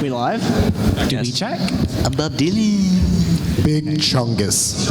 We live? Do we check? I'm Bob Dylan. Big Chungus.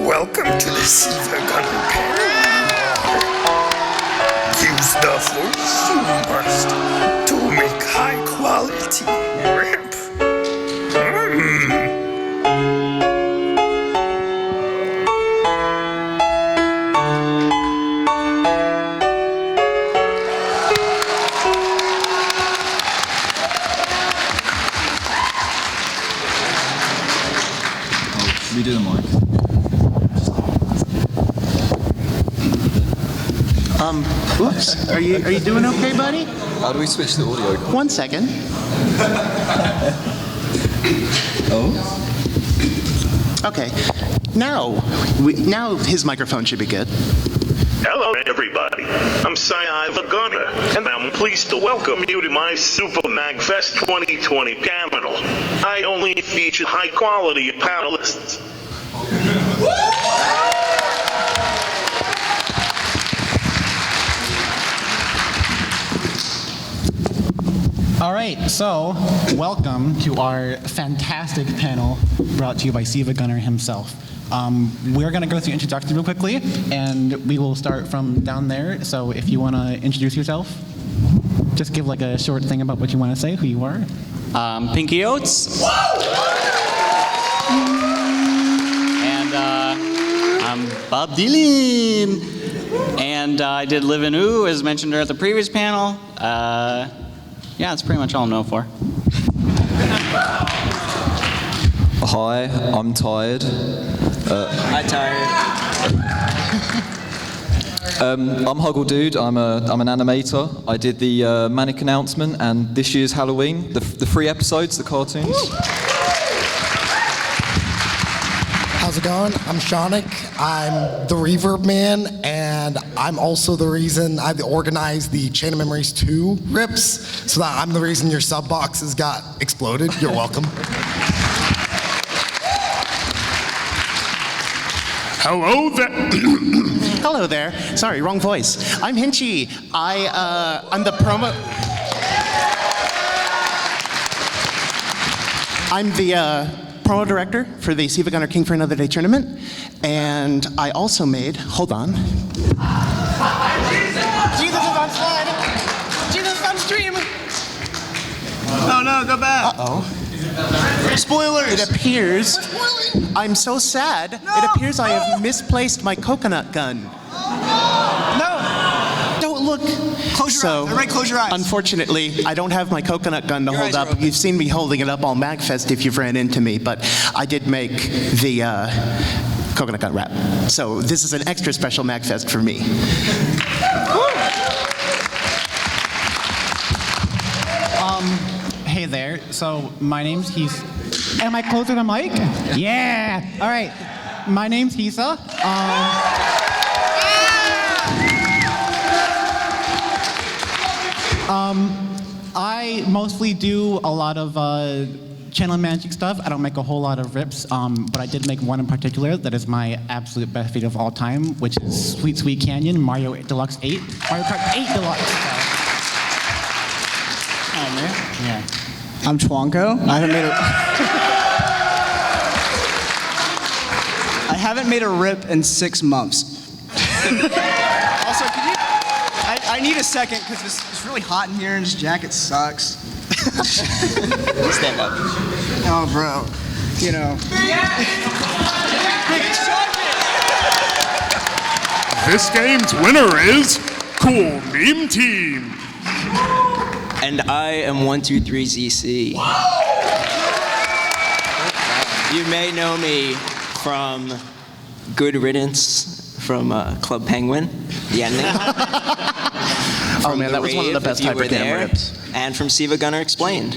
Welcome to the SiIvaGunner panel. Use the force you must to make high quality rap. We do the mic. Oops. Are you doing okay, buddy? How do we switch the audio? 1 second. Oh? Okay. Now his microphone should be good. Hello, everybody. I'm SiIvaGunner, and I'm pleased to welcome you to my Super MAGFest 2020 panel. I only feature high-quality panelists. All right, so welcome to our fantastic panel brought to you by SiIvaGunner himself. We're going to go through introductions real quickly, and we will start from down there. So if you want to introduce yourself, just give like a short thing about what you want to say, who you are. Pinky Oats. And I'm Bob Dylan. And I did Live in Ooh, as mentioned at the previous panel. Yeah, that's pretty much all I'm known for. Hi, I'm tired. Hi, tired. I'm Huggle Dude. I'm an animator. I did the Manic announcement and this year's Halloween, the 3 episodes, the cartoons. How's it going? I'm Shonic. I'm the Reverb Man, and I'm also the reason I organized the Chain of Memories 2 rips, so that I'm the reason your sub boxes got exploded. You're welcome. Hello there. Hello there. Sorry, wrong voice. I'm Hinchy. I'm the promo. I'm the promo director for the SiIvaGunner King for Another Day tournament, and I also made. Hold on. Jesus is on slide. No, go back. Spoilers. It appears, I'm so sad, it appears I have misplaced my coconut gun. No. Don't look. Close your eyes. Everybody close your eyes. Unfortunately, I don't have my coconut gun to Your hold eyes are up. open. You've seen me holding it up all MAGFest if you've ran into me, but I did make the coconut gun wrap. So this is an extra special MAGFest for me. Hey there. So my name's Hisa. Am I closer to Mike? Yeah. All right. My name's Hisa. I mostly do a lot of channel managing stuff. I don't make a whole lot of rips, but I did make one in particular that is my absolute best video of all time, which is Sweet Sweet Canyon Mario Deluxe 8. Mario Kart 8 Deluxe. Oh man. Yeah. I'm Twanko. I haven't made a rip in 6 months. Also, could you? I need a second because it's really hot in here and this jacket sucks. Stand up. Oh, bro. You know. This game's winner is Cool Meme Team. And I am 123ZC. You may know me from Good Riddance from Club Penguin, the ending. Oh man, that was one of the best Hypercam rips. And from SiIvaGunner Explained.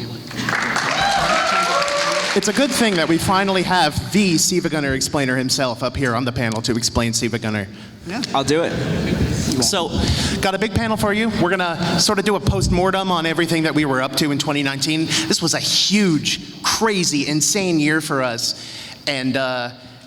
It's a good thing that we finally have the SiIvaGunner explainer himself up here on the panel to explain SiIvaGunner. Yeah. I'll do it. So, got a big panel for you. We're gonna sort of do a post-mortem on everything that we were up to in 2019. This was a huge, crazy, insane year for us. And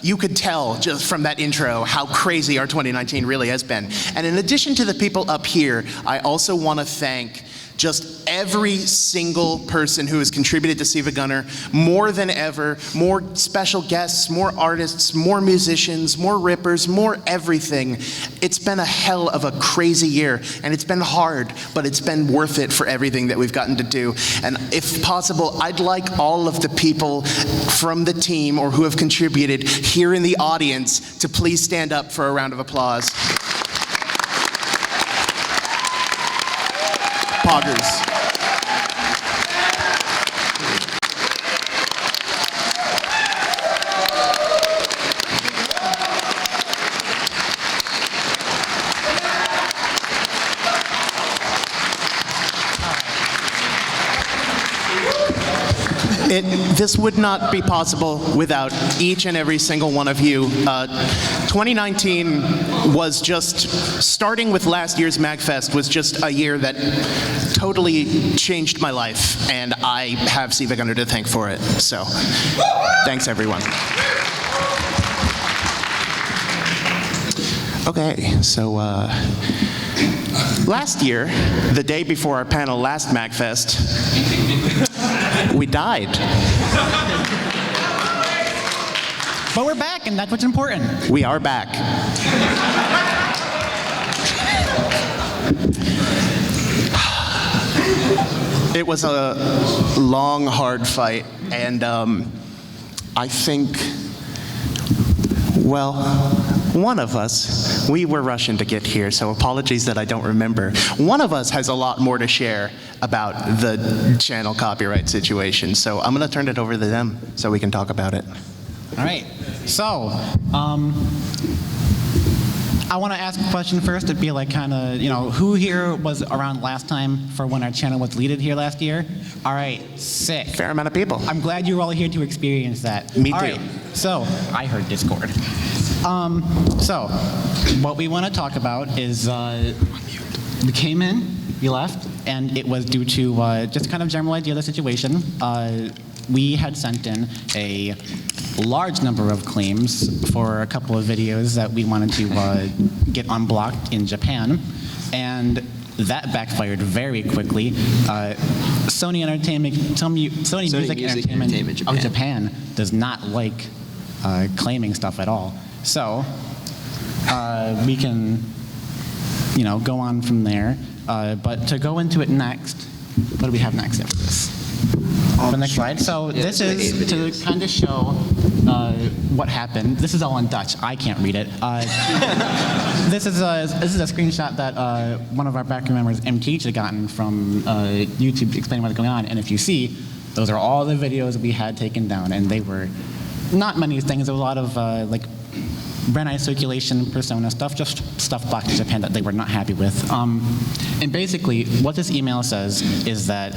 you could tell just from that intro how crazy our 2019 really has been. And in addition to the people up here, I also want to thank just every single person who has contributed to SiIvaGunner more than ever, more special guests, more artists, more musicians, more rippers, more everything. It's been a hell of a crazy year, and it's been hard, but it's been worth it for everything that we've gotten to do. And if possible, I'd like all of the people from the team or who have contributed here in the audience to please stand up for a round of applause. Poggers. This would not be possible without each and every single one of you. 2019 was just, starting with last year's MAGFest, was just a year that totally changed my life, and I have SiIvaGunner to thank for it. So, thanks everyone. Okay, so last year, the day before our panel last MAGFest, we died. But we're back, and that's what's important. We are back. It was a long, hard fight, and I think, well, one of us, we were rushing to get here, so apologies that I don't remember. One of us has a lot more to share about the channel copyright situation, so I'm going to turn it over to them so we can talk about it. All right. So, I want to ask a question first. It'd be like kind of, who here was around last time for when our channel was deleted here last year? All right, sick. Fair amount of people. I'm glad you were all here to experience that. Me too. All right, so I heard Discord. So, what we want to talk about is we came in, we left, and it was due to just kind of general idea of the situation. We had sent in a large number of claims for a couple of videos that we wanted to get unblocked in Japan, and that backfired very quickly. Sony Music Entertainment of Japan does not like claiming stuff at all. So we can, go on from there. But to go into it next, what do we have next after this? the next slide. So this is to kind of show what happened. This is all in Dutch. I can't read it. This is a screenshot that one of our backroom members, MTH, had gotten from YouTube explaining what's going on. And if you see, those are all the videos we had taken down, and they were not many things. There was a lot of like brand eye circulation, persona stuff, just stuff back to Japan that they were not happy with. And basically, what this email says is that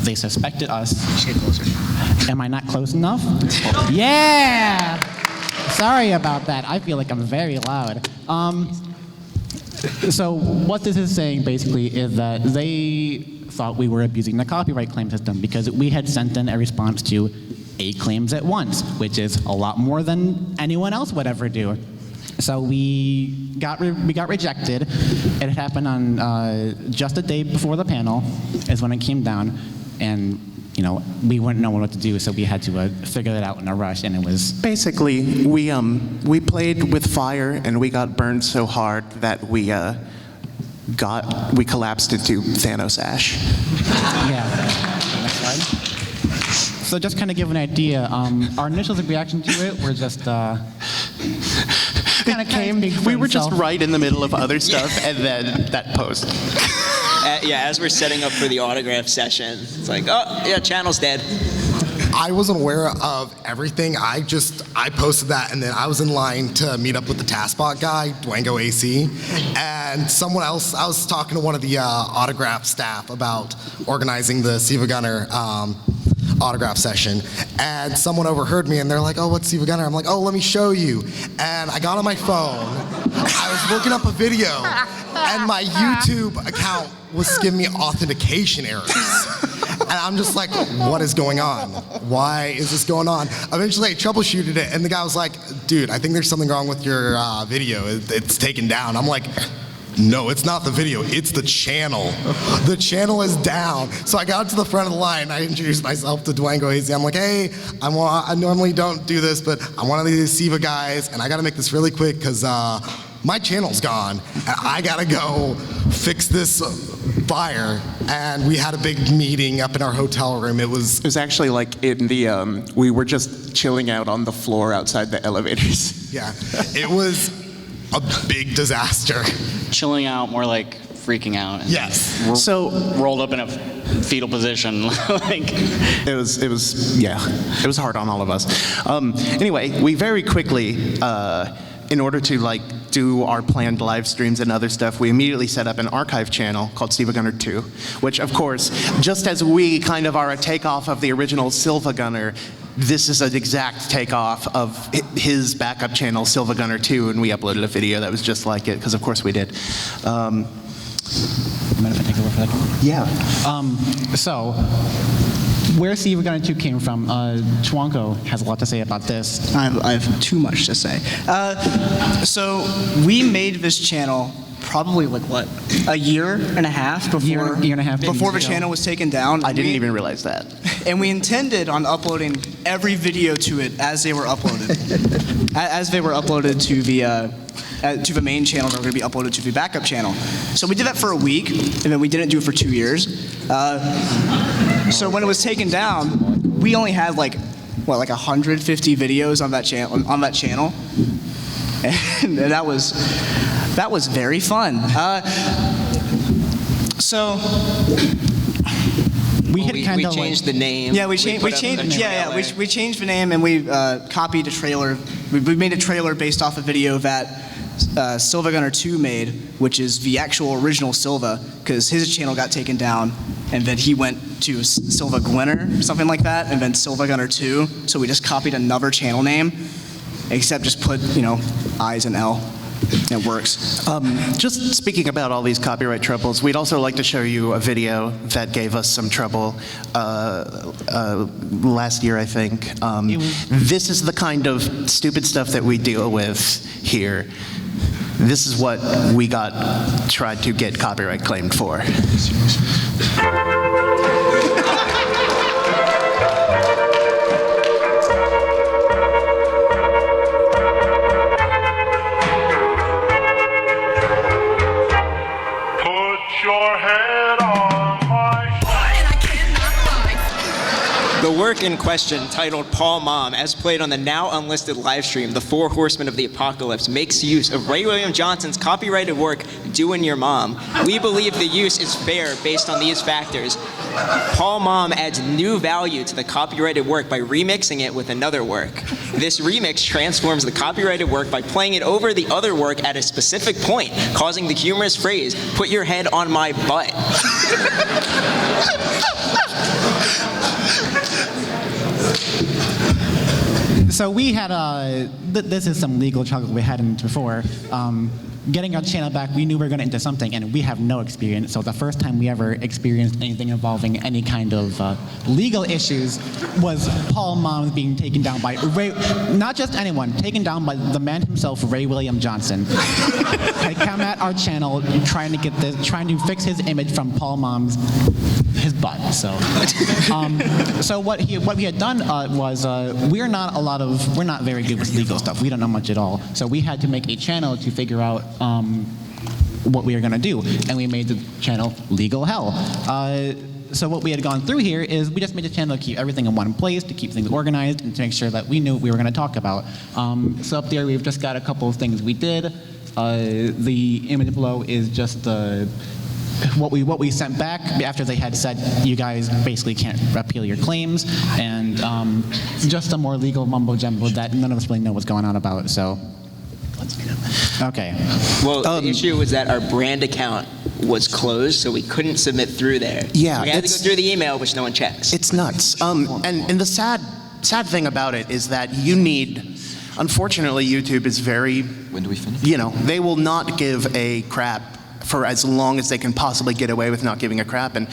they suspected us. Get closer. Am I not close enough? Yeah! Sorry about that. I feel like I'm very loud. So what this is saying basically is that they thought we were abusing the copyright claim system because we had sent in a response to 8 claims at once, which is a lot more than anyone else would ever do. So we got rejected. It happened on just a day before the panel is when it came down, and we wouldn't know what to do, so we had to figure it out in a rush, and it was... Basically, we played with fire, and we got burned so hard that we collapsed into Thanos Ash. Yeah. Next slide. So just kind of give an idea, our initial reaction to it were just kind of came. We were just right in the middle of other stuff, and then that post. Yeah, as we're setting up for the autograph session, it's like, oh, yeah, channel's dead. I wasn't aware of everything. I posted that, and then I was in line to meet up with the TaskBot guy, Dwango AC, and someone else. I was talking to one of the autograph staff about organizing the SiIvaGunner autograph session, and someone overheard me, and they're like, oh, what's SiIvaGunner? I'm like, oh, let me show you. And I got on my phone, I was looking up a video, and my YouTube account was giving me authentication errors. And I'm just like, what is going on? Why is this going on? Eventually I troubleshooted it, and the guy was like, dude, I think there's something wrong with your video. It's taken down. I'm like, no, it's not the video, it's the channel. The channel is down. So I got to the front of the line, I introduced myself to Dwango AC. I'm like, hey, I normally don't do this, but I'm one of these SiIva guys, and I gotta make this really quick because my channel's gone, and I gotta go fix this fire. And we had a big meeting up in our hotel room. It was actually like in the, we were just chilling out on the floor outside the elevators. Yeah, it was a big disaster. Chilling out, more like freaking out. And Yes. we're So rolled up in a fetal position. Like, it was hard on all of us. Anyway, we very quickly, in order to do our planned live streams and other stuff, we immediately set up an archive channel called SiIvaGunner 2, which of course, just as we kind of are a takeoff of the original SiIvaGunner, this is an exact takeoff of his backup channel, SiIvaGunner 2, and we uploaded a video that was just like it, because of course we did. Mind if I take over for a second? Yeah. So, where SiIvaGunner 2 came from, Chwanko has a lot to say about this. I have too much to say. So we made this channel probably a year and a half before Year and a half before the ago. channel was taken down. I didn't even realize that. And we intended on uploading every video to it as they were uploaded. As they were uploaded to the main channel, they were going to be uploaded to the backup channel. So we did that for a week, and then we didn't do it for 2 years. So when it was taken down, we only had like 150 videos on that channel, and that was very fun. So we changed the name. Yeah, we changed the name, and we copied a trailer. We made a trailer based off a video that SiIvaGunner 2 made, which is the actual original Silva, because his channel got taken down, and then he went to SiIvaGunner, something like that, and then SiIvaGunner 2. So we just copied another channel name, except just put I's and L. It works. Just speaking about all these copyright troubles, we'd also like to show you a video that gave us some trouble last year, I think. This is the kind of stupid stuff that we deal with here. This is what we tried to get copyright claimed for. Put your head on my The work in question, titled Paul Mom, as played on the now unlisted live stream, The Four Horsemen of the Apocalypse, makes use of Ray William Johnson's copyrighted work, Doin' Your Mom. We believe the use is fair based on these factors. Paul Mom adds new value to the copyrighted work by remixing it with another work. This remix transforms the copyrighted work by playing it over the other work at a specific point, causing the humorous phrase, "Put your head on my butt." So we had this is some legal trouble we had in before. Getting our channel back, we knew we were going to into something, and we have no experience. So the first time we ever experienced anything involving any kind of legal issues was Paul Mom being taken down by Ray, not just anyone, taken down by the man himself, Ray William Johnson. Had come at our channel trying to fix his image from Paul Mom's his butt. So, so what we had done was we're not very good with legal stuff. We don't know much at all. So we had to make a channel to figure out what we were going to do, and we made the channel Legal Hell. So what we had gone through here is we just made a channel to keep everything in one place, to keep things organized, and to make sure that we knew what we were going to talk about. So up there we've just got a couple of things we did. The image below is just what we sent back after they had said you guys basically can't appeal your claims, and just some more legal mumbo jumbo that none of us really know what's going on about. So. Okay. Well, the issue was that our brand account was closed, so we couldn't submit through there. Yeah, so we had to go through the email, which no one checks. It's nuts. And the sad thing about it is that you need. Unfortunately, YouTube is very. When do we finish? You know, they will not give a crap for as long as they can possibly get away with not giving a crap. And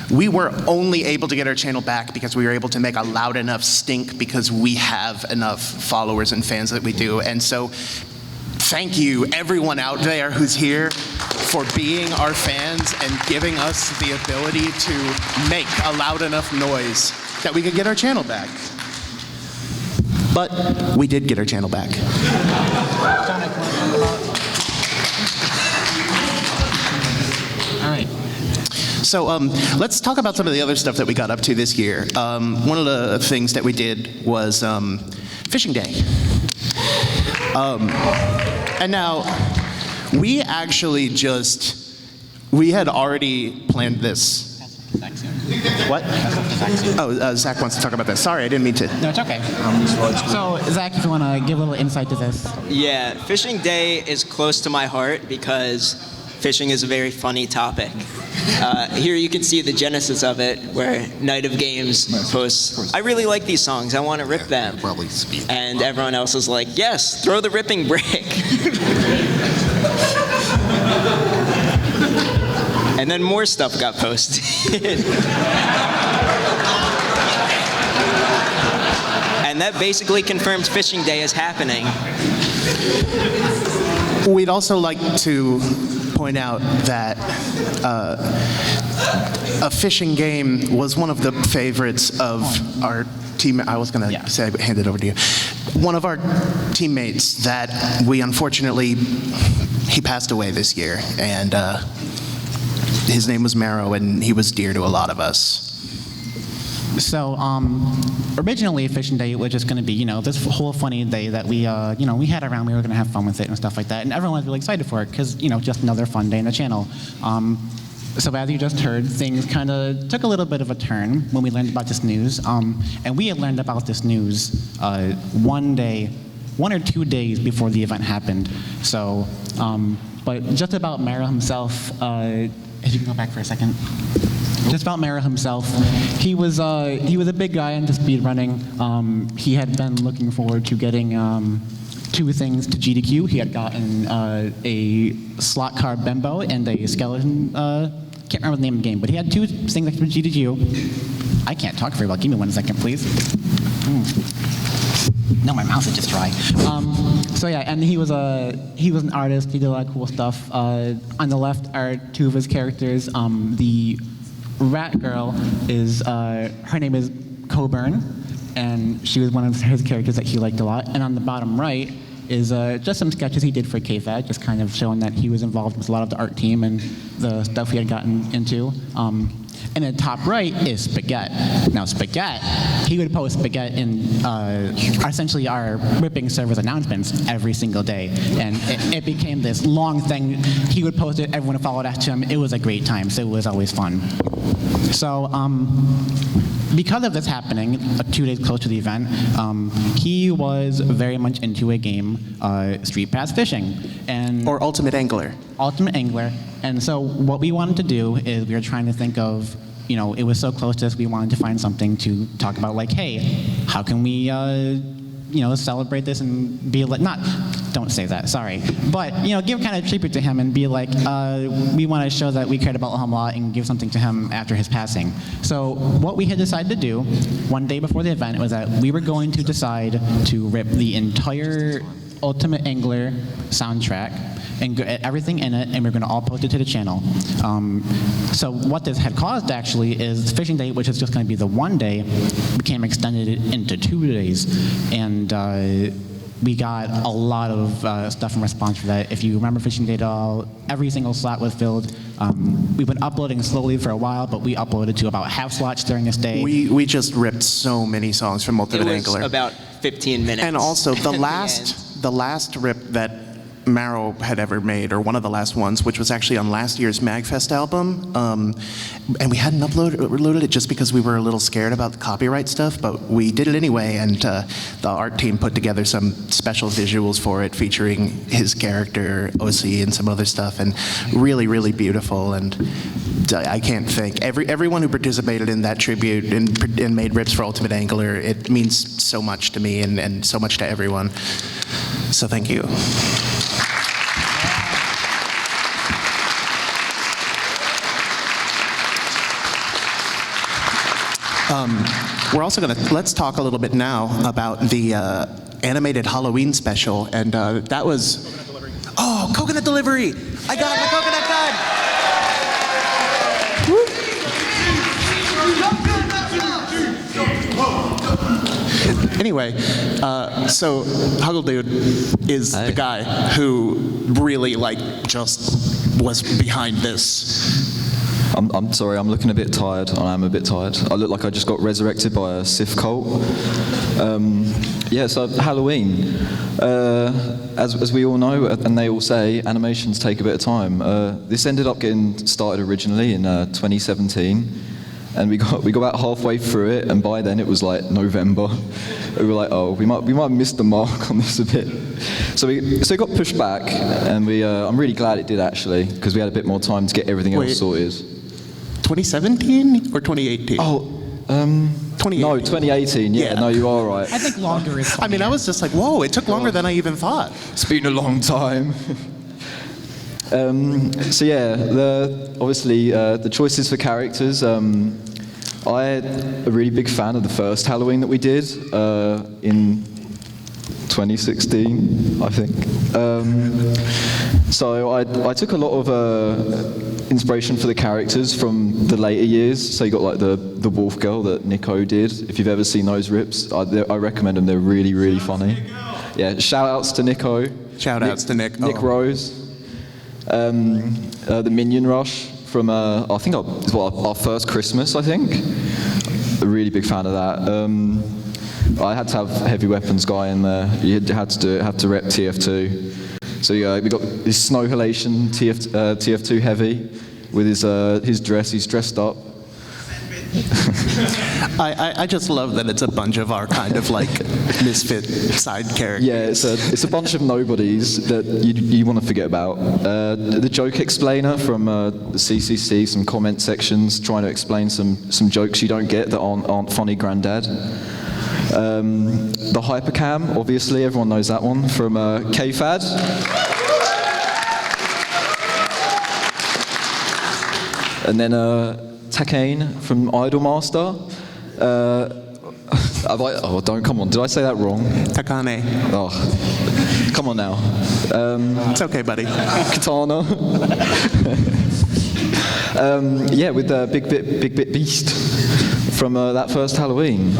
we were only able to get our channel back because we were able to make a loud enough stink because we have enough followers and fans that we do. And so. Thank you, everyone out there who's here, for being our fans and giving us the ability to make a loud enough noise that we could get our channel back. But we did get our channel back. All right. So let's talk about some of the other stuff that we got up to this year. One of the things that we did was Fishing Day. And now, we actually we had already planned this. What? Oh, Zach wants to talk about this. Sorry, I didn't mean to. No, it's okay. So, Zach, if you want to give a little insight to this. Yeah, Fishing Day is close to my heart because fishing is a very funny topic. Here you can see the genesis of it, where Night of Games posts, "I really like these songs, I want to rip them." And everyone else is like, "Yes, throw the ripping brick." And then more stuff got posted. And that basically confirms Fishing Day is happening. We'd also like to point out that a fishing game was one of the favorites of our team. I was going to say, hand it over to you. One of our teammates that we unfortunately, he passed away this year, and his name was Marrow, and he was dear to a lot of us. So originally Fishing Day was just going to be, this whole funny day that we, we had around. We were going to have fun with it and stuff like that, and everyone was really excited for it because, just another fun day in the channel. So as you just heard, things kind of took a little bit of a turn when we learned about this news, and we had learned about this news 1 or 2 days before the event happened. So, but just about Marrow himself, if you can go back for a second. Just about Marrow himself, he was a big guy into speed running. He had been looking forward to getting 2 things to GDQ. He had gotten a slot car bimbo and a skeleton. Can't remember the name of the game, but he had 2 things for GDQ. I can't talk very well. Give me 1 second, please. No, my mouth is just dry. So yeah, and he was an artist. He did a lot of cool stuff. On the left are 2 of his characters. The rat girl is her name is Coburn, and she was one of his characters that he liked a lot. And on the bottom right is just some sketches he did for KFAD, just kind of showing that he was involved with a lot of the art team and the stuff he had gotten into. In the top right is Spaghetti. Now Spaghetti, he would post Spaghetti in essentially our ripping server's announcements every single day. And it became this long thing. He would post it, everyone followed after him. It was a great time, so it was always fun. So because of this happening, 2 days close to the event, he was very much into a game, Street Pass Fishing. Or Ultimate Angler. Ultimate Angler. And so what we wanted to do is we were trying to think of, it was so close to us, we wanted to find something to talk about, like, hey, how can we, celebrate this and be like, don't say that, sorry. But, give kind of tribute to him and be like, we want to show that we cared about him a lot and give something to him after his passing. So what we had decided to do one day before the event was that we were going to decide to rip the entire Ultimate Angler soundtrack and everything in it, and we're going to all post it to the channel. So what this had caused, actually, is Fishing Day, which is just going to be the one day, became extended into 2 days. And we got a lot of stuff in response for that. If you remember Fishing Day at all, every single slot was filled. We've been uploading slowly for a while, but we uploaded to about half slots during this day. We just ripped so many songs from Ultimate Angler. It was about 15 minutes. And also, the the last rip that Marrow had ever made, or one of the last ones, which was actually on last year's MAGFest album, and we hadn't uploaded it just because we were a little scared about the copyright stuff, but we did it anyway, and the art team put together some special visuals for it featuring his character, OC, and some other stuff, and really, really beautiful, and I can't thank everyone who participated in that tribute and made rips for Ultimate Angler. It means so much to me and so much to everyone. So thank you. We're also let's talk a little bit now about the animated Halloween special, and that was, coconut delivery! I got my coconut gun! Anyway, so Huggle Dude is the guy who really just was behind this. I'm sorry, I'm looking a bit tired. I am a bit tired. I look like I just got resurrected by a Sith cult. So Halloween. As we all know, and they all say, animations take a bit of time. This ended up getting started originally in 2017, and we got about halfway through it, and by then it was like November. We were like, we might have missed the mark on this a bit. So it got pushed back, and I'm really glad it did, actually, because we had a bit more time to get everything else sorted. 2017 or 2018? 2018. No, 2018, yeah, no, you are right. I think longer is I mean, I was just like, whoa, it took longer than I even thought. It's been a long time. Obviously, the choices for characters, I'm a really big fan of the first Halloween that we did in 2016, I think. So I took a lot of inspiration for the characters from the later years. So you got like the wolf girl that Nico did. If you've ever seen those rips, I recommend them. They're really, really funny. Yeah, shout outs to Nico. Shout outs to Nick. Nick Rose. The Minion Rush from I think our first Christmas, I think. A really big fan of that. I had to have Heavy Weapons guy in there. You had to do it. Had to rep TF2. So we got this Snow Halation TF2 Heavy with his dress. He's dressed up. I just love that it's a bunch of our kind of like misfit side characters. Yeah, it's a bunch of nobodies that you want to forget about. The joke explainer from the CCC, some comment sections trying to explain some jokes you don't get that aren't funny, Grandad. The Hypercam, obviously, everyone knows that one, from KFAD. And then Takane from Idolmaster. Don't, come on, did I say that wrong? Takane. Oh, come on now. It's okay, buddy. Katana. With the Big Bit Beast from that first Halloween.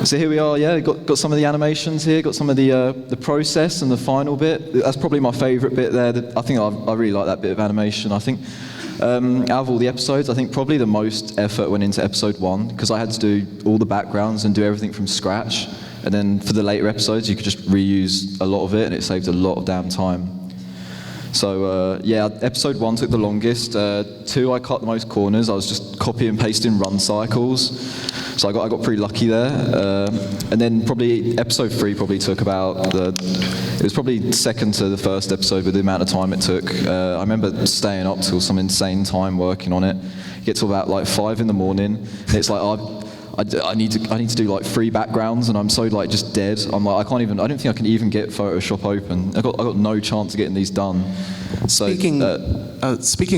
So here we are, got some of the animations here, got some of the process and the final bit. That's probably my favourite bit there. I think I really like that bit of animation. I think Out of all the episodes, I think probably the most effort went into episode 1 because I had to do all the backgrounds and do everything from scratch. And then for the later episodes, you could just reuse a lot of it, and it saved a lot of damn time. So yeah, episode 1 took the longest. 2, I cut the most corners. I was just copy and pasting run cycles. So I got pretty lucky there. And then probably episode 3 probably took about it was probably second to the first episode with the amount of time it took. I remember staying up till some insane time working on it. Get to about like 5 in the morning. And it's like I need to do like 3 backgrounds, and I'm so like just dead. I'm like I don't think I can even get Photoshop open. I got no chance of getting these done. So Speaking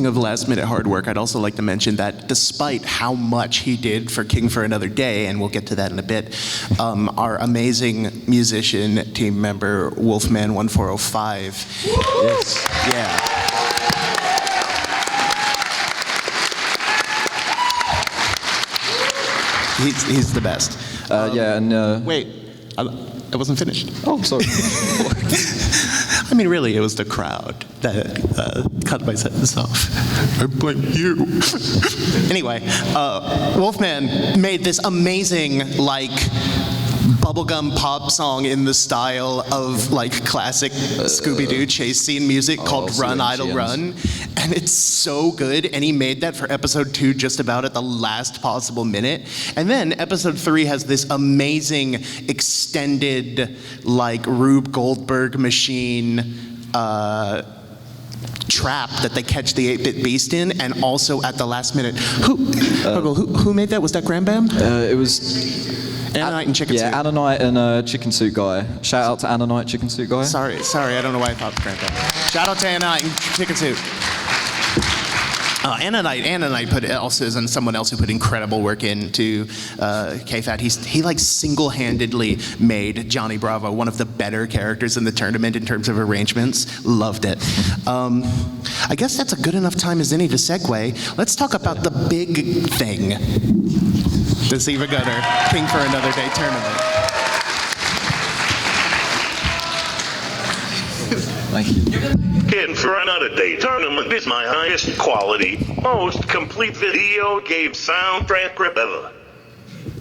of last-minute hard work, I'd also like to mention that despite how much he did for King for Another Day, and we'll get to that in a bit, our amazing musician team member Wolfman 1405. Yes. Yeah. He's the best. Yeah, and Wait, I wasn't finished. oh, sorry. I mean, really, it was the crowd that cut my sentence off. I blame you. Anyway, Wolfman made this amazing, like, bubblegum pop song in the style of, like, classic Scooby-Doo chase scene music called Run, Idle, Run. And it's so good, and he made that for episode 2 just about at the last possible minute. And then episode 3 has this amazing extended, like, Rube Goldberg machine trap that they catch the 8-bit beast in, and also at the last minute. Who made that? Was that Graham Bam? It was Ananite and Chicken Soup. Yeah, Ananite and Chicken Soup Guy. Shout out to Ananite, Chicken Soup Guy. Sorry, I don't know why I thought Graham Bam. Shout out to Ananite and Chicken Soup. Ananite put also is someone else who put incredible work into KFAT. He like single-handedly made Johnny Bravo one of the better characters in the tournament in terms of arrangements. Loved it. I guess that's a good enough time as any to segue. Let's talk about the big thing. The SiIvaGunner King for Another Day tournament. Thank you. King for Another Day tournament is my highest quality, most complete video game soundtrack rip ever.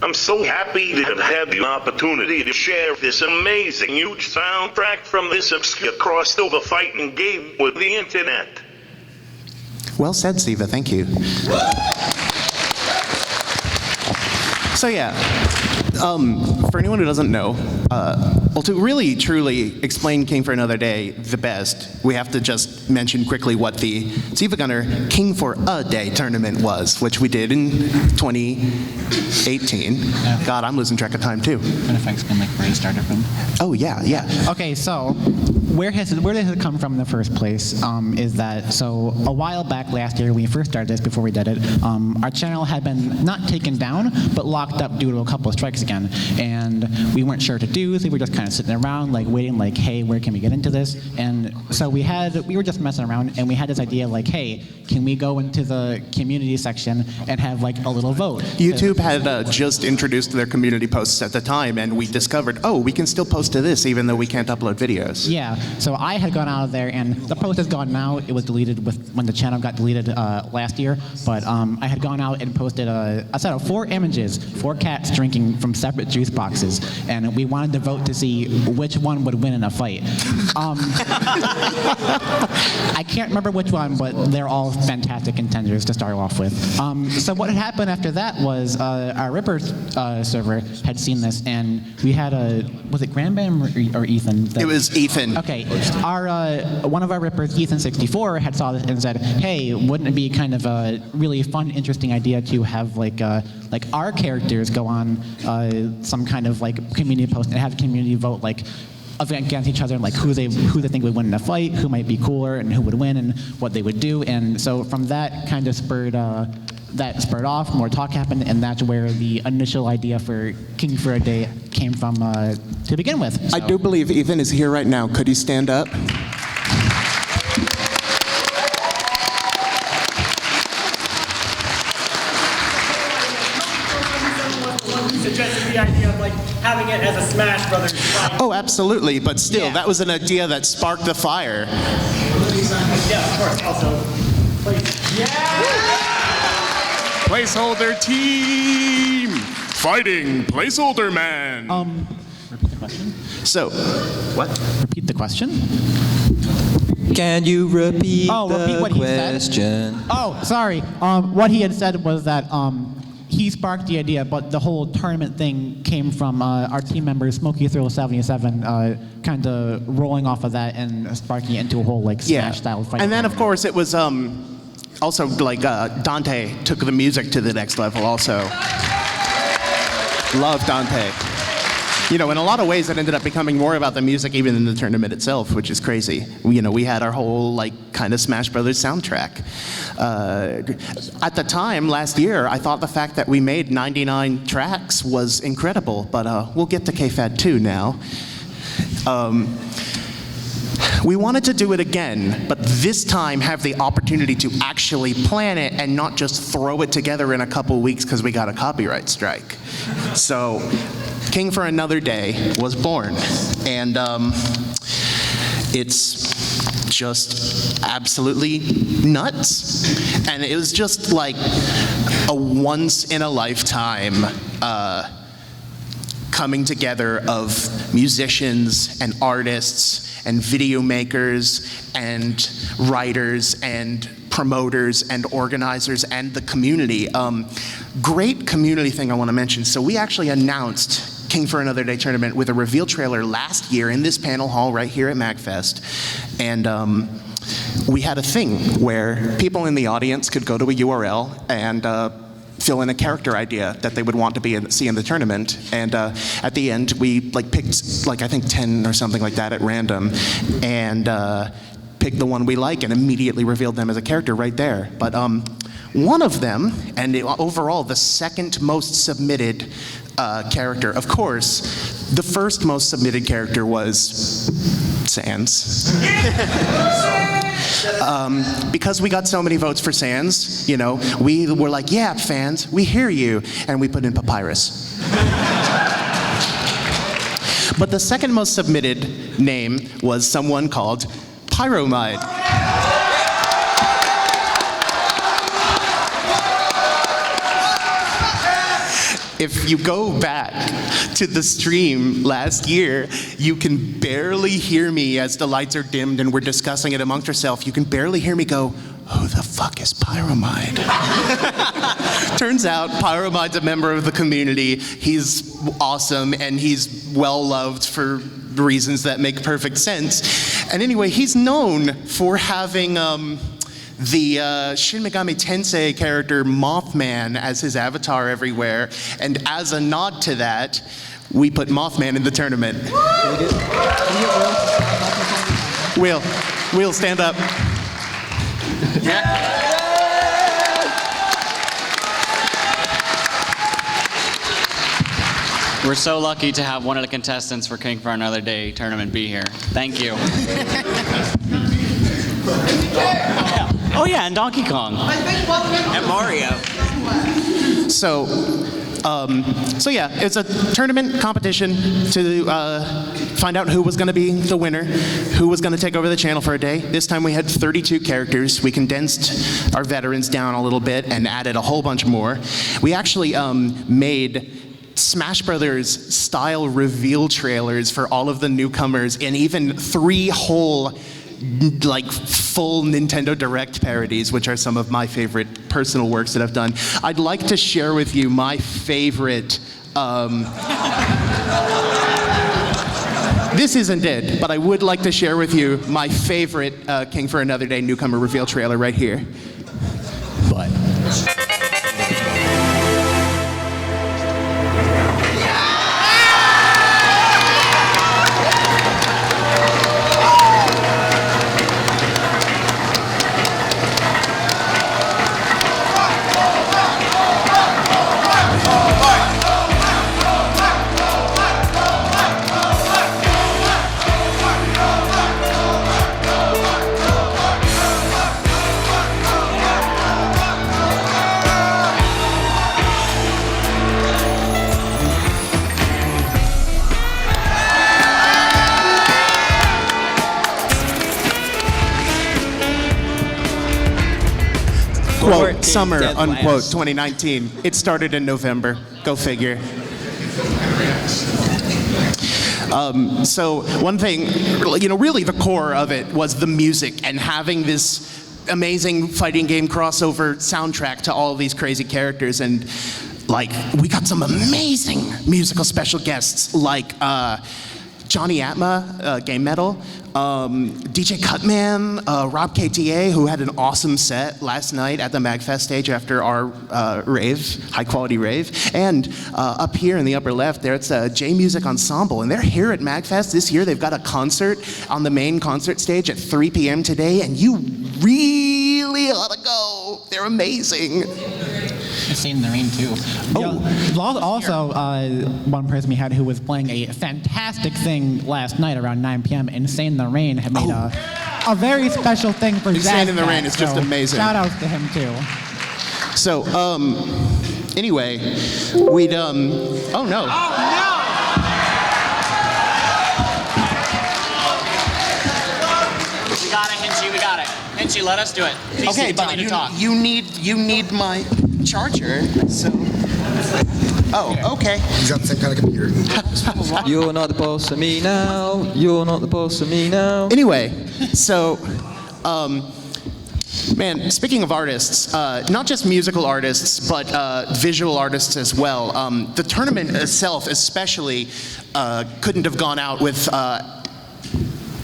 I'm so happy to have had the opportunity to share this amazing huge soundtrack from this obscure crossover fighting game with the internet. Well said, Siva. Thank you. So yeah, for anyone who doesn't know, well, to really truly explain King for Another Day the best, we have to just mention quickly what the SiIvaGunner King for a Day tournament was, which we did in 2018. God, I'm losing track of time too. And if I can like restart it from. Oh yeah. Okay, so where did it come from in the first place? Is that so? A while back last year, when we first started this, before we did it, our channel had been not taken down, but locked up due to a couple of strikes again, and we weren't sure what to do. So we were just kind of sitting around, like waiting, like, hey, where can we get into this? And so we were just messing around, and we had this idea, like, hey, can we go into the community section and have like a little vote? YouTube had just introduced their community posts at the time, and we discovered, oh, we can still post to this even though we can't upload videos. Yeah, so I had gone out of there, and the post is gone now. It was deleted when the channel got deleted last year, but I had gone out and posted a set of 4 images, 4 cats drinking from separate juice boxes, and we wanted to vote to see which one would win in a fight. I can't remember which one, but they're all fantastic contenders to start off with. So what had happened after that was our Ripper server had seen this, and we had was it Graham Bam or Ethan? It was Ethan. Okay, one of our Rippers, Ethan64, had saw this and said, hey, wouldn't it be kind of a really fun, interesting idea to have like our characters go on some kind of like community post and have community vote like against each other, and like who they think would win in a fight, who might be cooler, and who would win, and what they would do. And so from that kind of spurred off, more talk happened, and that's where the initial idea for King for a Day came from to begin with. So. I do believe Ethan is here right now. Could he stand up? Suggested the idea of like having it as a Smash Brothers fight. Oh, absolutely, but still, Yeah. that was an idea that sparked the fire. Yeah, of course. Also, Placeholder team! Fighting placeholder man! Repeat the question. So, what? Repeat the question. Can you repeat repeat what he said. question? Oh, sorry. What he had said was that he sparked the idea, but the whole tournament thing came from our team member Smokey Thrill 77, kind of rolling off of that and sparking it into a whole like Smash style fight. And then of course it was also like Dante took the music to the next level. Also, love Dante. You know, in a lot of ways, it ended up becoming more about the music even than the tournament itself, which is crazy. We had our whole, like, kind of Smash Brothers soundtrack. At the time, last year, I thought the fact that we made 99 tracks was incredible, but we'll get to KFAD 2 now. We wanted to do it again, but this time have the opportunity to actually plan it and not just throw it together in a couple weeks because we got a copyright strike. So, King for Another Day was born, and it's just absolutely nuts. And it was just like a once-in-a-lifetime coming together of musicians and artists and video makers and writers and promoters and organizers and the community. Great community thing I want to mention. So we actually announced King for Another Day tournament with a reveal trailer last year in this panel hall right here at MAGFest. And we had a thing where people in the audience could go to a URL and fill in a character idea that they would want to see in the tournament. And at the end, we picked I think 10 or something like that at random, and picked the one we like and immediately revealed them as a character right there. But one of them, and overall the second most submitted character, of course, the first most submitted character was Sans. Because we got so many votes for Sans, we were like, yeah, fans, we hear you, and we put in Papyrus. But the second most submitted name was someone called Pyromide. If you go back to the stream last year, you can barely hear me as the lights are dimmed and we're discussing it amongst ourselves. You can barely hear me go, who the fuck is Pyromide? Turns out Pyromide's a member of the community. He's awesome and he's well loved for reasons that make perfect sense. And anyway, he's known for having the Shin Megami Tensei character Mothman as his avatar everywhere, and as a nod to that, we put Mothman in the tournament. Will, stand up. We're so lucky to have one of the contestants for King for Another Day tournament be here. Thank you. Oh yeah, and Donkey Kong. And Mario. So yeah, it's a tournament competition to find out who was going to be the winner, who was going to take over the channel for a day. This time we had 32 characters. We condensed our veterans down a little bit and added a whole bunch more. We actually made Smash Brothers style reveal trailers for all of the newcomers, and even 3 whole full Nintendo Direct parodies, which are some of my favorite personal works that I've done. I'd like to share with you my favorite, this isn't it, but I would like to share with you my favorite King for Another Day newcomer reveal trailer right here. But quote, summer, dead unquote, last. 2019. It started in November. Go figure. So one thing, really the core of it was the music and having this amazing fighting game crossover soundtrack to all of these crazy characters. And we got some amazing musical special guests like Johnny Atma, Game Metal, DJ Cutman, Rob KTA, who had an awesome set last night at the MAGFest stage after our high quality rave. And up here in the upper left there, it's a J Music Ensemble. And they're here at MAGFest this year. They've got a concert on the main concert stage at 3 p.m. today. And you really ought to go. They're amazing. Insane in the Rain too. Also, one person we had who was playing a fantastic thing last night around 9 p.m. Insane in the Rain had made a very special thing for Insane in the Zazcat, Rain is just so amazing. Shout outs to him too. So, anyway, we'd oh no. We got it, Hinchy, we got it. Hinchy, let us do it. Please, Okay, but but to talk. you need my charger. So. Oh, okay. He's got the same kind of computer. You're not the boss of me now. You're not the boss of me now. Anyway, so, man, speaking of artists, not just musical artists, but visual artists as well. The tournament itself especially couldn't have gone out with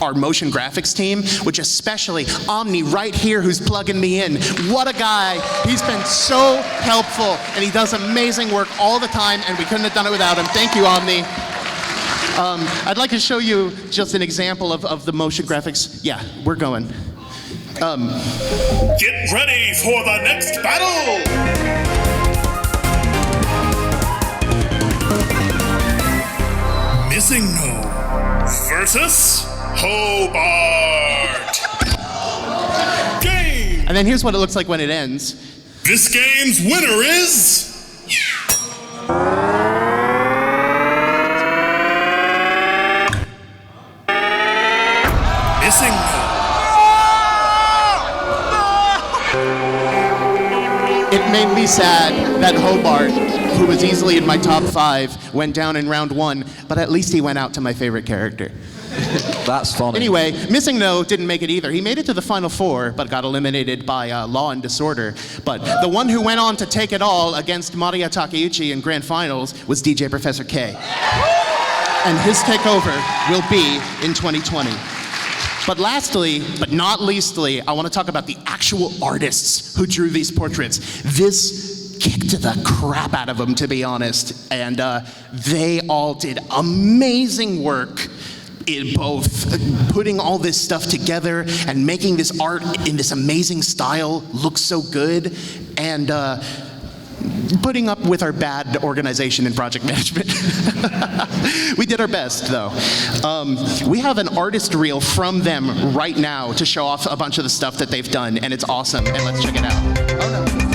our motion graphics team, which especially Omni right here who's plugging me in. What a guy. He's been so helpful and he does amazing work all the time and we couldn't have done it without him. Thank you, Omni. I'd like to show you just an example of the motion graphics. Yeah, we're going. Get ready for the next battle! Missing No versus Hobart. Game! And then here's what it looks like when it ends. This game's winner is... Missing No. It made me sad that Hobart, who was easily in my top 5, went down in round 1, but at least he went out to my favorite character. That's funny. Anyway, Missing No didn't make it either. He made it to the final 4, but got eliminated by Law and Disorder. But the one who went on to take it all against Maria Takeuchi in grand finals was DJ Professor K. And his takeover will be in 2020. But lastly, but not leastly, I want to talk about the actual artists who drew these portraits. This kicked the crap out of them, to be honest. And they all did amazing work in both putting all this stuff together and making this art in this amazing style look so good, and putting up with our bad organization and project management. We did our best, though. We have an artist reel from them right now to show off a bunch of the stuff that they've done, and it's awesome, and let's check it out. Oh, no.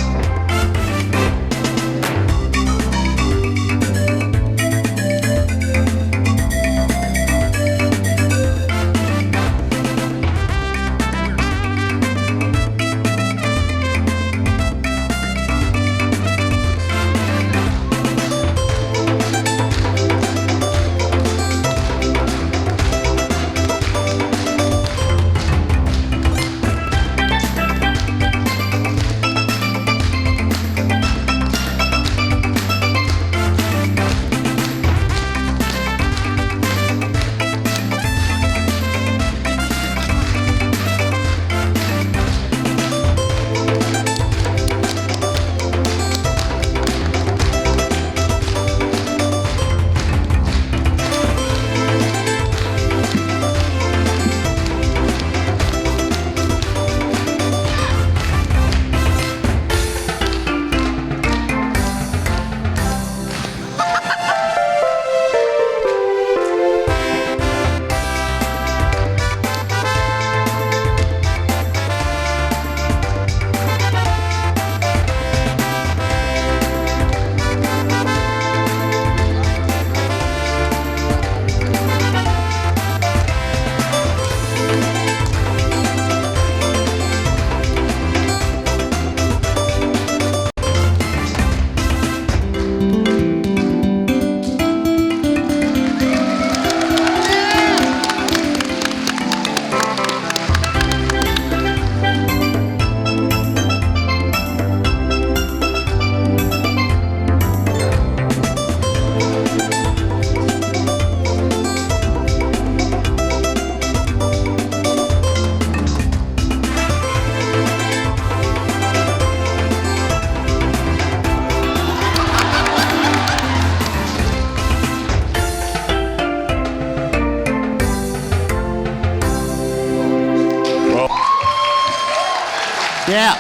Yeah.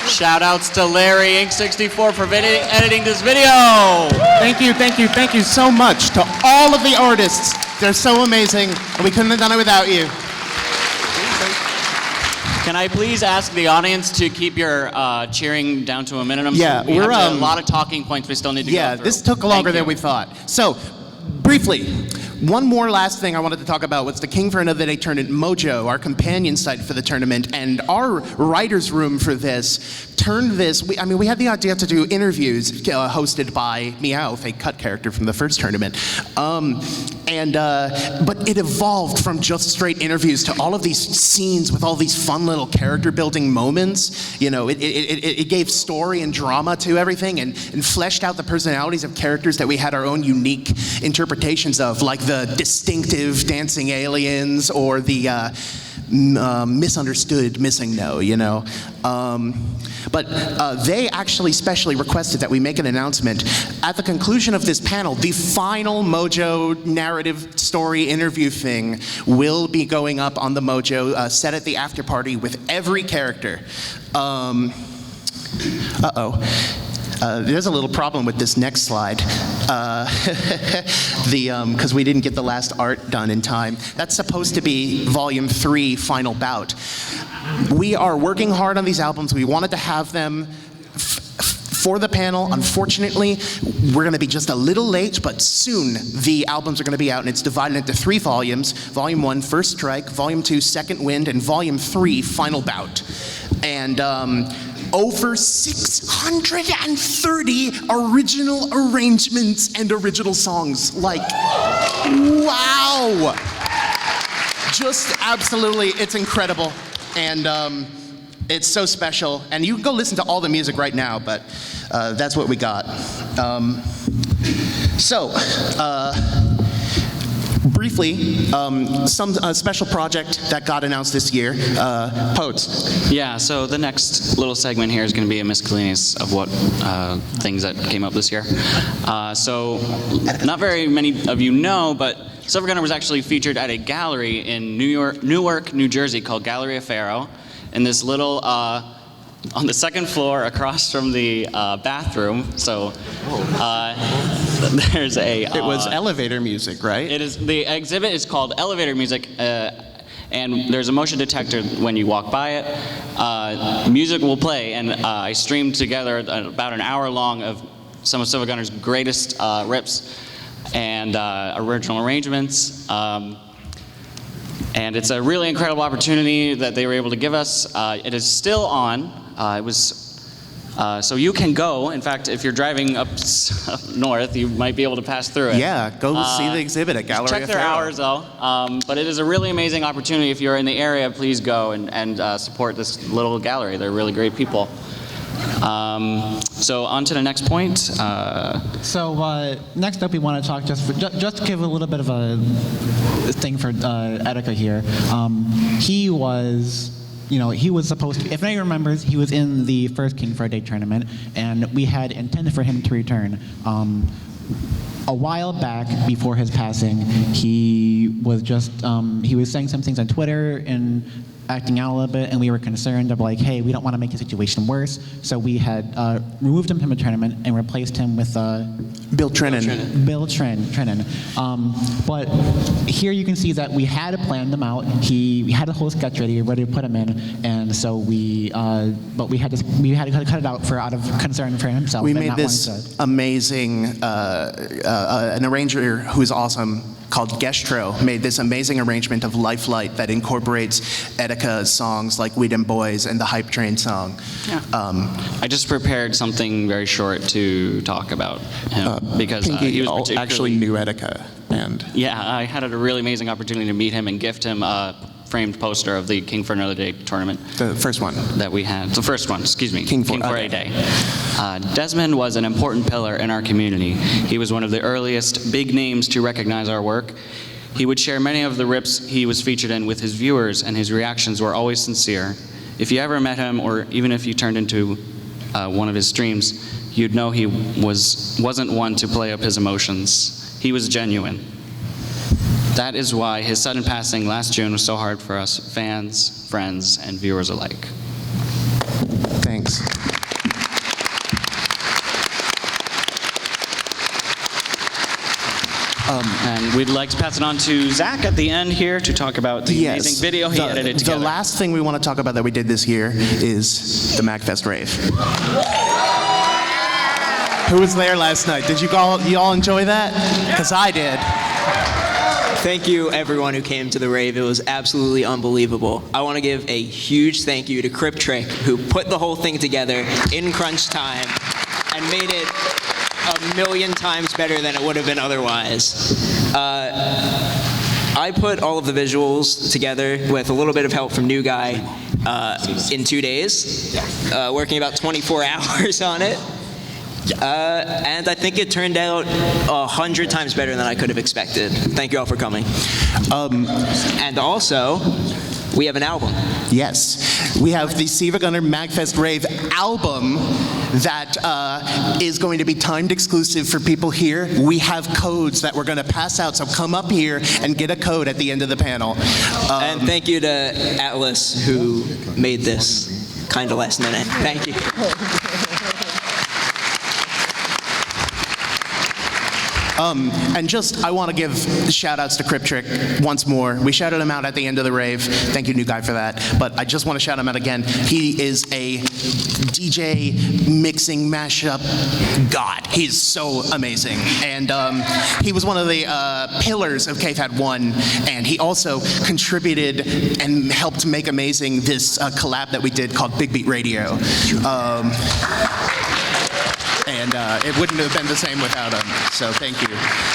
Shout outs to Larry Inc64 for editing this video. Thank you so much to all of the artists. They're so amazing, and we couldn't have done it without you. Can I please ask the audience to keep your cheering down to a minimum? Yeah, we have we're a lot of talking points we still need to go Yeah, through. this took longer Thank than you. we thought. So, briefly, one more last thing I wanted to talk about was the King for Another Day tournament, Mojo, our companion site for the tournament, and our writer's room for this turned this, we had the idea to do interviews hosted by Meowth, a cut character from the first tournament. But it evolved from just straight interviews to all of these scenes with all these fun little character building moments. You know, it gave story and drama to everything and fleshed out the personalities of characters that we had our own unique interpretations of, like the distinctive dancing aliens or the misunderstood missing no, you know. But they actually specially requested that we make an announcement. At the conclusion of this panel, the final Mojo narrative story interview thing will be going up on the Mojo set at the after party with every character. There's a little problem with this next slide. Because we didn't get the last art done in time. That's supposed to be Volume 3, Final Bout. We are working hard on these albums. We wanted to have them for the panel. Unfortunately, we're going to be just a little late, but soon the albums are going to be out, and it's divided into 3 volumes. Volume 1, First Strike, Volume 2, Second Wind, and Volume 3, Final Bout. And over 630 original arrangements and original songs. Like, wow! Just absolutely, it's incredible. And it's so special. And you can go listen to all the music right now, but that's what we got. Briefly, some special project that got announced this year, Poets. Yeah, so the next little segment here is going to be a miscellaneous of what things that came up this year. So not very many of you know, but SiIvaGunner was actually featured at a gallery in Newark, New Jersey called Gallery of Pharaoh, in this little, on the second floor across from the bathroom. So there's a... It was elevator music, right? It is. The exhibit is called Elevator Music, and there's a motion detector when you walk by it. Music will play, and I streamed together about an hour long of some of SiIvaGunner's greatest rips and original arrangements. And it's a really incredible opportunity that they were able to give us. It is still on. So you can go. In fact, if you're driving up north, you might be able to pass through it. Yeah, go see the exhibit at Gallery Check of their Pharaoh. hours, though. But it is a really amazing opportunity. If you're in the area, please go and support this little gallery. They're really great people. So on to the next point. So next up, we want to talk just to give a little bit of a thing for Etika here. He was supposed to, if anyone remembers, he was in the first King for a Day tournament, and we had intended for him to return. A while back, before his passing, he was he was saying some things on Twitter and acting out a little bit, and we were concerned of like, hey, we don't want to make the situation worse, so we had removed him from the tournament and replaced him with Bill Trennan. Bill Trennan. But here you can see that we had planned him out. We had a whole sketch ready to put him in, and so but we had to cut it out out of concern for himself. We and made not this wanting to- amazing, an arranger who's awesome called Gestro made this amazing arrangement of Lifelight that incorporates Etika's songs like We Dem Boys and the Hype Train song. Yeah. I just prepared something very short to talk about him because Pinky he was particularly... actually knew Etika. And Yeah, I had a really amazing opportunity to meet him and gift him a framed poster of the King for Another Day tournament. The first one. That we had. The first one, excuse me. King for a Day. Desmond was an important pillar in our community. He was one of the earliest big names to recognize our work. He would share many of the rips he was featured in with his viewers, and his reactions were always sincere. If you ever met him, or even if you turned into one of his streams, you'd know he wasn't one to play up his emotions. He was genuine. That is why his sudden passing last June was so hard for us fans, friends, and viewers alike. Thanks. And we'd like to pass it on to Zach at the end here to talk about the amazing video he edited together. The last thing we want to talk about that we did this year is the MAGFest rave. Who was there last night? Did you all enjoy that? Because I did. Thank you, everyone who came to the rave. It was absolutely unbelievable. I want to give a huge thank you to Cryptrick, who put the whole thing together in crunch time and made it a million times better than it would have been otherwise. I put all of the visuals together with a little bit of help from New Guy in 2 days, working about 24 hours on it. And I think it turned out 100 times better than I could have expected. Thank you all for coming. And also, we have an album. Yes, we have the SiIvaGunner MAGFest Rave album that is going to be timed exclusive for people here. We have codes that we're going to pass out, so come up here and get a code at the end of the panel. And thank you to Atlas, who made this kind of last minute. Thank you. And I want to give shout outs to Cryptrick once more. We shouted him out at the end of the rave. Thank you, New Guy, for that. But I just want to shout him out again. He is a DJ mixing mashup god. He's so amazing. And he was one of the pillars of KFAT 1. And he also contributed and helped make amazing this collab that we did called Big Beat Radio. And it wouldn't have been the same without him. So thank you.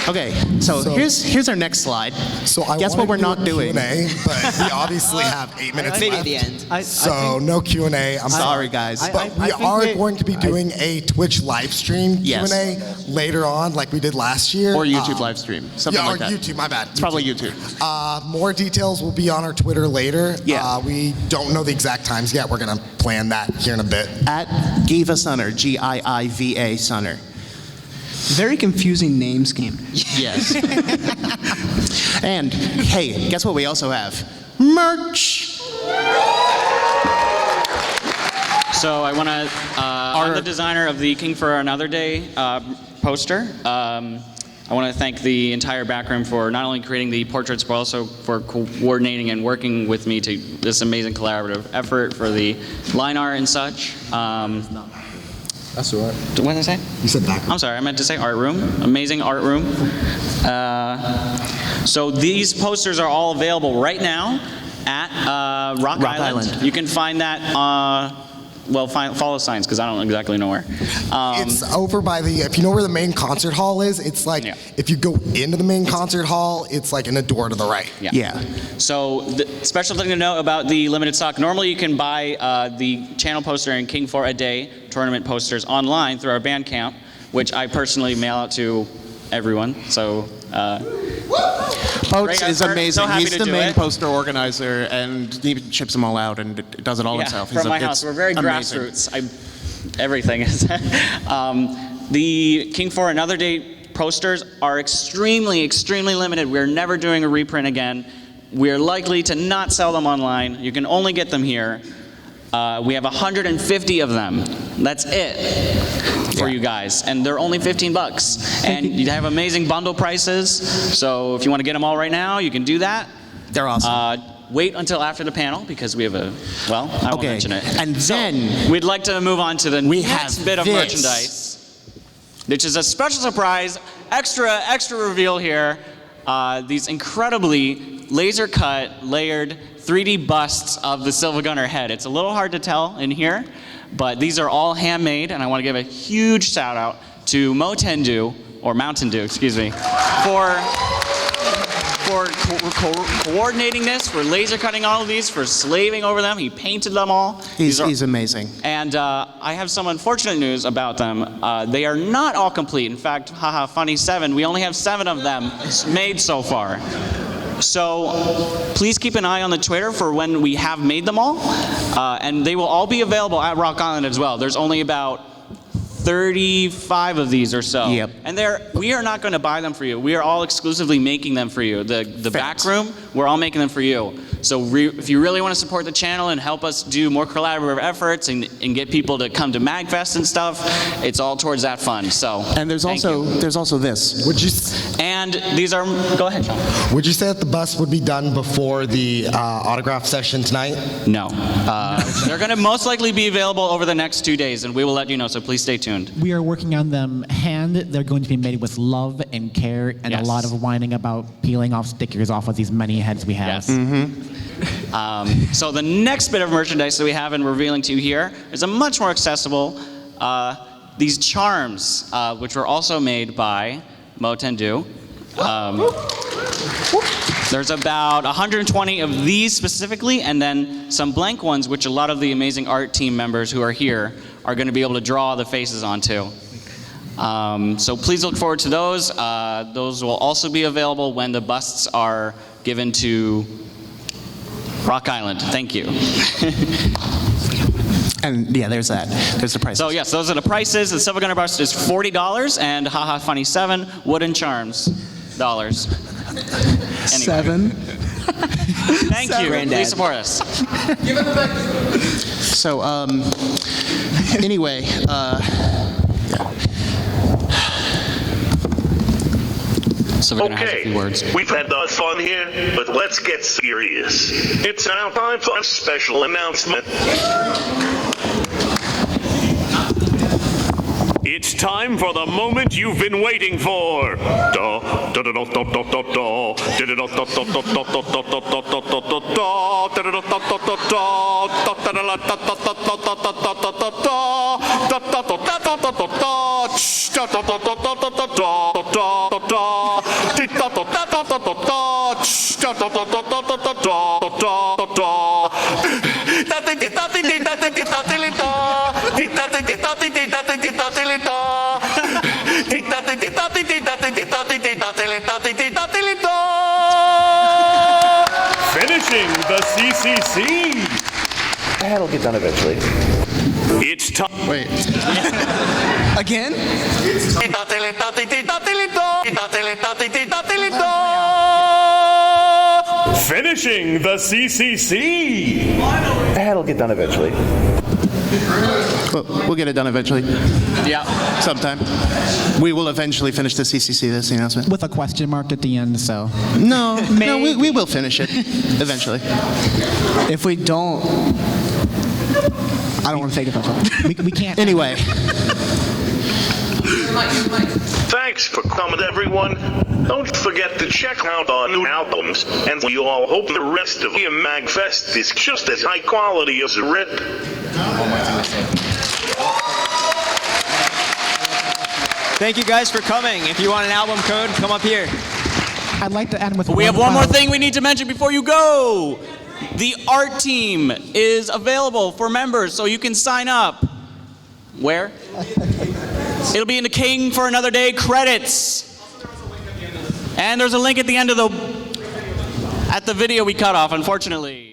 Okay, so here's our next slide. So I guess what we're not doing. Q&A, but we obviously have 8 minutes Maybe left. at the end. So no Q&A. I'm Sorry, guys. But we are going to be doing a Twitch live stream Q&A later on, like we did last year. Or YouTube live stream, something like that. Or YouTube, my bad. It's probably YouTube. More details will be on our Twitter later. Yeah. We don't know the exact times yet. We're going to plan that here in a bit. At Giva Sunner, Giiva Sunner. Very confusing name scheme. Yes. And hey, guess what we also have? Merch! So I want to, I'm the designer of the King for Another Day poster. I want to thank the entire backroom for not only creating the portraits, but also for coordinating and working with me to this amazing collaborative effort for the line art and such. That's all right. What did I say? You said backroom. I'm sorry, I meant to say art room. Amazing art room. So these posters are all available right now at Rock Island. You can find that follow signs, because I don't exactly know where. It's over by if you know where the main concert hall is, it's like, if you go into the main concert hall, it's like in a door to the right. Yeah. So the special thing to know about the limited stock, normally you can buy the channel poster and King for a Day tournament posters online through our Bandcamp, which I personally mail out to everyone. So Boats is amazing. So He's the main poster organizer, and he ships them all out and does it all himself. From my house. We're very amazing. grassroots. Everything is. The King for Another Day posters are extremely, extremely limited. We're never doing a reprint again. We're likely to not sell them online. You can only get them here. We have 150 of them. That's it for you guys, and they're only $15. And you have amazing bundle prices. So if you want to get them all right now, you can do that. They're awesome. Wait until after the panel, because we have I won't mention it. And then we'd like to move on to the next bit of this. merchandise, which is a special surprise, extra reveal here. These incredibly laser-cut, layered 3D busts of the SiIvaGunner head. It's a little hard to tell in here, but these are all handmade, and I want to give a huge shout out to Mountain Dew, excuse me, for coordinating this, for laser cutting all of these, for slaving over them. He painted them all. He's amazing. And I have some unfortunate news about them. They are not all complete. In fact, haha, funny 7. We only have 7 of them made so far. So please keep an eye on the Twitter for when we have made them all. And they will all be available at Rock Island as well. There's only about 35 of these or so. Yep. And we are not going to buy them for you. We are all exclusively making them for you. The back room, we're all making them for you. So if you really want to support the channel and help us do more collaborative efforts and get people to come to MAGFest and stuff, it's all towards that fund. So And there's also this. and these are, go ahead, Sean. Would you say that the bust would be done before the autograph session tonight? No. They're going to most likely be available over the next 2 days, and we will let you know, so please stay tuned. We are working on them hand. They're going to be made with love and care and a lot of whining about peeling off stickers off of these many heads we have. Yes. So the next bit of merchandise that we have and revealing to you here is a much more accessible, these charms, which were also made by Motendu. There's about 120 of these specifically, and then some blank ones, which a lot of the amazing art team members who are here are going to be able to draw the faces onto. So please look forward to those. Those will also be available when the busts are given to Rock Island. Thank you. And yeah, there's that. There's the price. So yes, those are the prices. The SiIvaGunner bust is $40, and Haha Funny 7 wooden charms dollars. Anyway. 7. Thank you. Granddad. Please support us. So anyway, So we're gonna have a Okay, few words. we've had the fun here, but let's get serious. It's now time for a special announcement. It's time for the moment you've been waiting for. Finishing the CCC. That'll get done eventually. It's time. wait. Again? Finishing the CCC. That'll get done eventually. We'll get it done eventually. Yeah. Sometime. We will eventually finish the CCC, that's the announcement. With a question mark at the end, so. No, we will finish it eventually. If we don't, I don't want to take it. We can't. Anyway. Thanks for coming, everyone. Don't forget to check out our new albums, and we all hope the rest of the MAGFest is just as high quality as RIP. Thank you guys for coming. If you want an album code, come up here. I'd like to end with We have one more final- thing we need to mention before you go. The art team is available for members, so you can sign up. Where? It'll be in the King for Another Day credits. And there's a link at the end of the video we cut off, unfortunately.